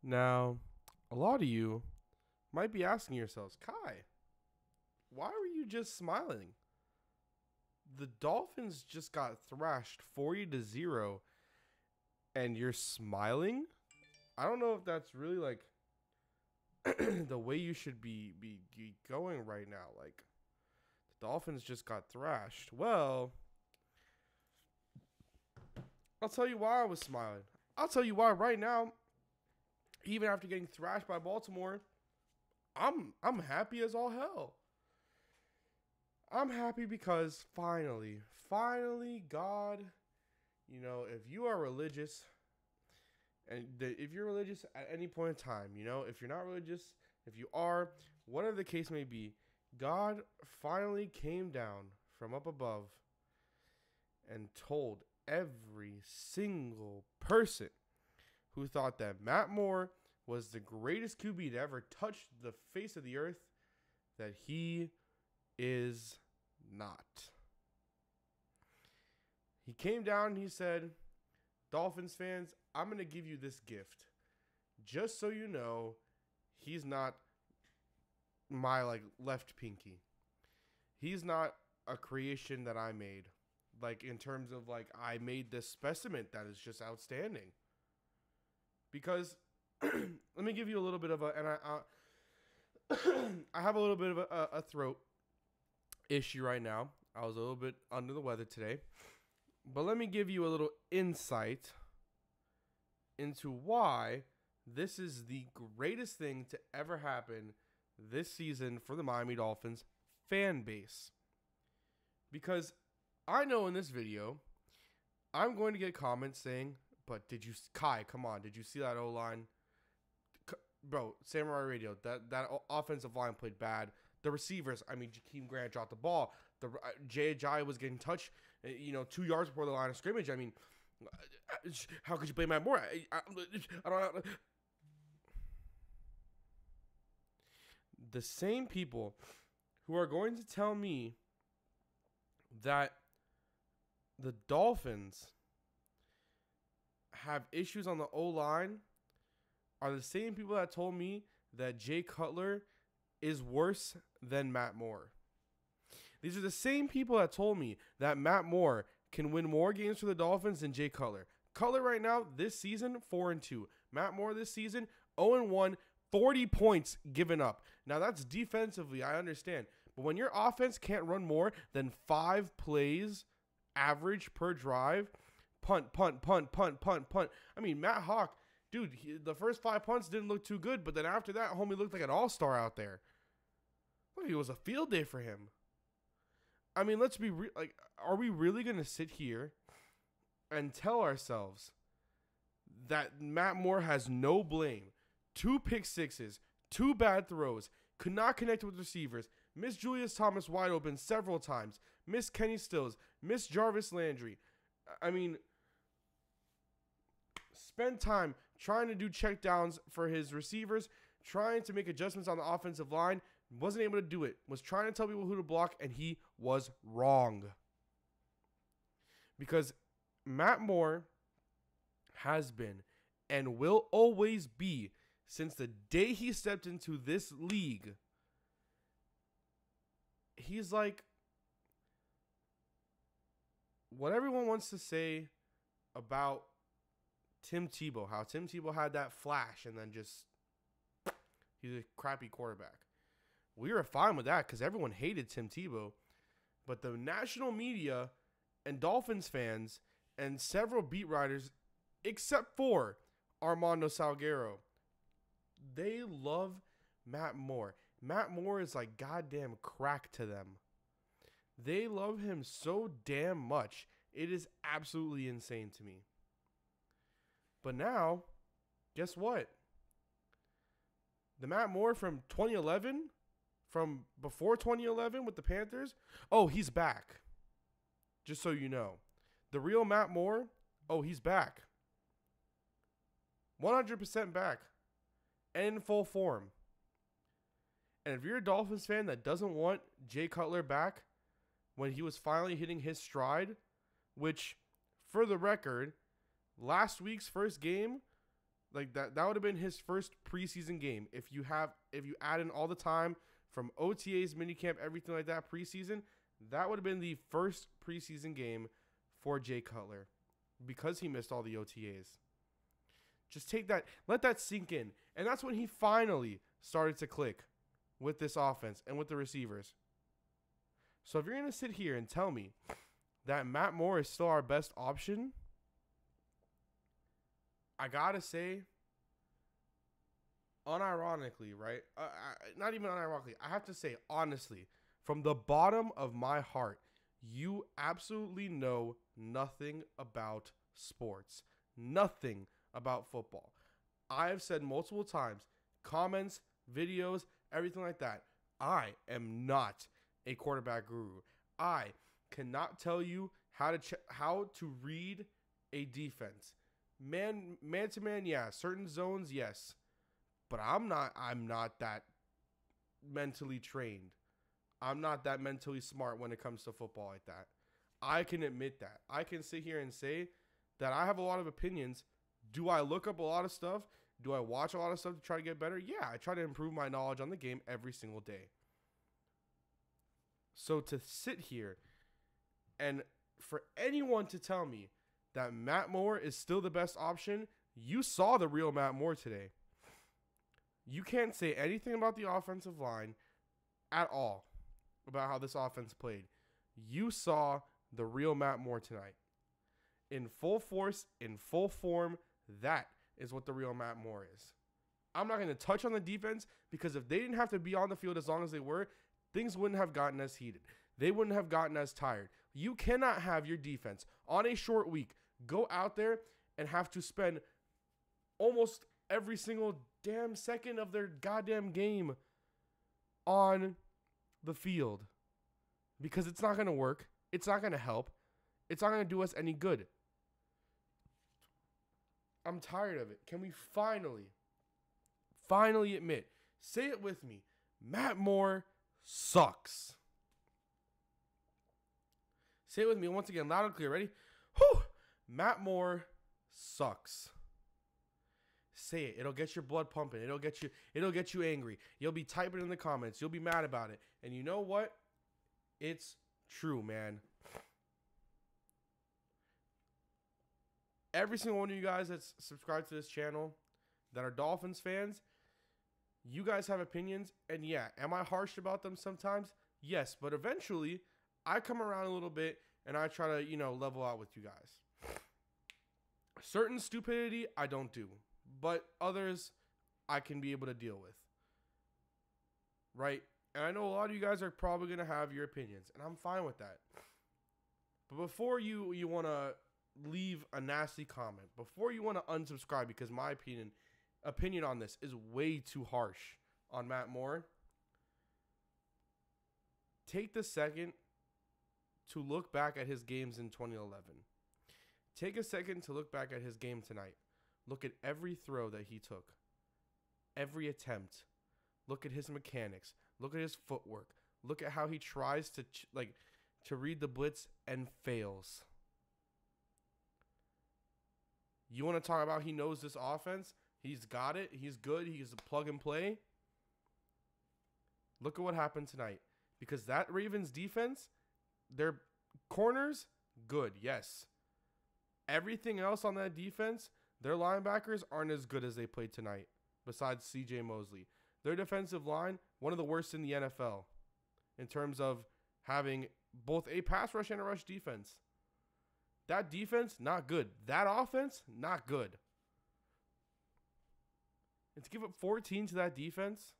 Now, a lot of you might be asking yourselves, Kai, why were you just smiling? The Dolphins just got thrashed 40-0 and you're smiling? I don't know if that's really like the way you should be going right now. Like the Dolphins just got thrashed. Well, I'll tell you why I was smiling. I'll tell you why right now, even after getting thrashed by Baltimore, I'm happy as all hell. I'm happy because finally, God, if you are religious, and if you're religious at any point in time, if you're not religious, if you are, whatever the case may be, God finally came down from up above and told every single person who thought that Matt Moore was the greatest QB to ever touch the face of the earth that he is not. He came down and he said, Dolphins fans, I'm going to give you this gift. Just so you know, he's not my left pinky. He's not a creation that I made. In terms of I made this specimen that is just outstanding. Because let me give you a little bit of I have a little bit of a throat issue right now. I was a little bit under the weather today. But let me give you a little insight into why this is the greatest thing to ever happen this season for the Miami Dolphins fan base. Because I know in this video, I'm going to get comments saying, but Kai, come on, did you see that O-line? Bro, Samurai Radio, that offensive line played bad. The receivers, Jakeem Grant dropped the ball. Jay Ajayi was getting touched, 2 yards before the line of scrimmage. How could you blame Matt Moore? I don't. The same people who are going to tell me that the Dolphins have issues on the O-line are the same people that told me that Jay Cutler is worse than Matt Moore. These are the same people that told me that Matt Moore can win more games for the Dolphins than Jay Cutler. Cutler right now, this season, 4-2. Matt Moore this season, 0-1, 40 points given up. Now that's defensively, I understand. But when your offense can't run more than 5 plays average per drive, punt. Matt Hawk, dude, the first 5 punts didn't look too good, but then after that, homie looked like an all-star out there. Look, it was a field day for him. Let's be are we really going to sit here and tell ourselves that Matt Moore has no blame? 2 pick sixes, 2 bad throws, could not connect with receivers, missed Julius Thomas wide open several times, missed Kenny Stills, missed Jarvis Landry. Spend time trying to do checkdowns for his receivers, trying to make adjustments on the offensive line, wasn't able to do it, was trying to tell people who to block, and he was wrong. Because Matt Moore has been and will always be, since the day he stepped into this league, he's like what everyone wants to say about Tim Tebow, how Tim Tebow had that flash and then just he's a crappy quarterback. We were fine with that because everyone hated Tim Tebow. But the national media and Dolphins fans and several beat writers, except for Armando Salguero, they love Matt Moore. Matt Moore is like goddamn crack to them. They love him so damn much. It is absolutely insane to me. But now, guess what? The Matt Moore from 2011, from before 2011 with the Panthers, he's back. Just so you know. The real Matt Moore, he's back. 100% back. And in full form. And if you're a Dolphins fan that doesn't want Jay Cutler back when he was finally hitting his stride, which, for the record, last week's first game Like that would have been his first preseason game. If you add in all the time from OTAs, minicamp, everything like that, preseason, that would have been the first preseason game for Jay Cutler because he missed all the OTAs. Just take that, let that sink in. And that's when he finally started to click with this offense and with the receivers. So if you're going to sit here and tell me that Matt Moore is still our best option, I got to say, unironically, right? Not even unironically. I have to say, honestly, from the bottom of my heart, you absolutely know nothing about sports. Nothing about football. I've said multiple times, comments, videos, everything like that, I am not a quarterback guru. I cannot tell you how to read a defense. Man to man, yeah. Certain zones, yes. But I'm not that mentally trained. I'm not that mentally smart when it comes to football like that. I can admit that. I can sit here and say that I have a lot of opinions. Do I look up a lot of stuff? Do I watch a lot of stuff to try to get better? Yeah, I try to improve my knowledge on the game every single day. So to sit here and for anyone to tell me that Matt Moore is still the best option, you saw the real Matt Moore today. You can't say anything about the offensive line at all about how this offense played. You saw the real Matt Moore tonight. In full force, in full form, that is what the real Matt Moore is. I'm not going to touch on the defense because if they didn't have to be on the field as long as they were, things wouldn't have gotten as heated. They wouldn't have gotten as tired. You cannot have your defense on a short week go out there and have to spend almost every single damn second of their goddamn game on the field because it's not going to work. It's not going to help. It's not going to do us any good. I'm tired of it. Can we finally admit, say it with me, Matt Moore sucks. Say it with me once again, loud and clear. Ready? Whew. Matt Moore sucks. Say it. It'll get your blood pumping. It'll get you angry. You'll be typing in the comments. You'll be mad about it. And you know what? It's true, man. Every single one of you guys that's subscribed to this channel that are Dolphins fans, you guys have opinions. And yeah, am I harsh about them sometimes? Yes, but eventually I come around a little bit and I try to, level out with you guys. Certain stupidity I don't do, but others I can be able to deal with. Right? And I know a lot of you guys are probably going to have your opinions, and I'm fine with that. But before you want to leave a nasty comment, before you want to unsubscribe, because my opinion on this is way too harsh on Matt Moore, take the second to look back at his games in 2011. Take a second to look back at his game tonight. Look at every throw that he took, every attempt. Look at his mechanics. Look at his footwork. Look at how he tries to read the blitz and fails. You want to talk about he knows this offense? He's got it. He's good. He's a plug and play. Look at what happened tonight. Because that Ravens defense, their corners, good, yes. Everything else on that defense, their linebackers aren't as good as they played tonight, besides C.J. Mosley. Their defensive line, one of the worst in the NFL in terms of having both a pass rush and a rush defense. That defense, not good. That offense, not good. And to give up 14 to that defense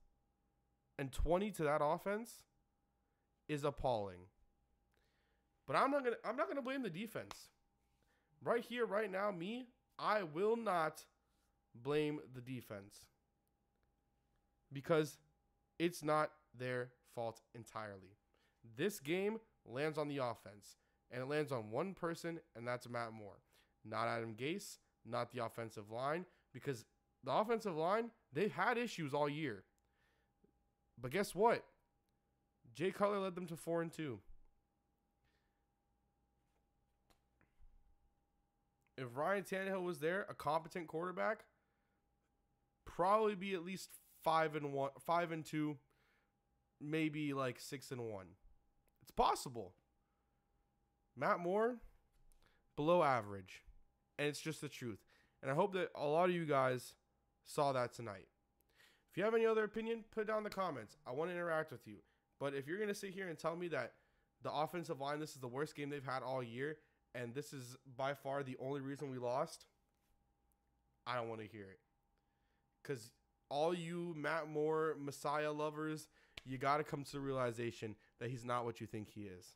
and 20 to that offense is appalling. But I'm not gonna blame the defense. Right here, right now, I will not blame the defense. Because it's not their fault entirely. This game lands on the offense. And it lands on one person, and that's Matt Moore. Not Adam Gase, not the offensive line. Because the offensive line, they've had issues all year. But guess what? Jay Cutler led them to 4-2. If Ryan Tannehill was there, a competent quarterback, probably be at least 5-1, 5-2, maybe like 6-1. It's possible. Matt Moore, below average. And it's just the truth. And I hope that a lot of you guys saw that tonight. If you have any other opinion, put it down in the comments. I want to interact with you. But if you're going to sit here and tell me that the offensive line, this is the worst game they've had all year, and this is by far the only reason we lost, I don't want to hear it. Because all you Matt Moore Messiah lovers, you got to come to the realization that he's not what you think he is.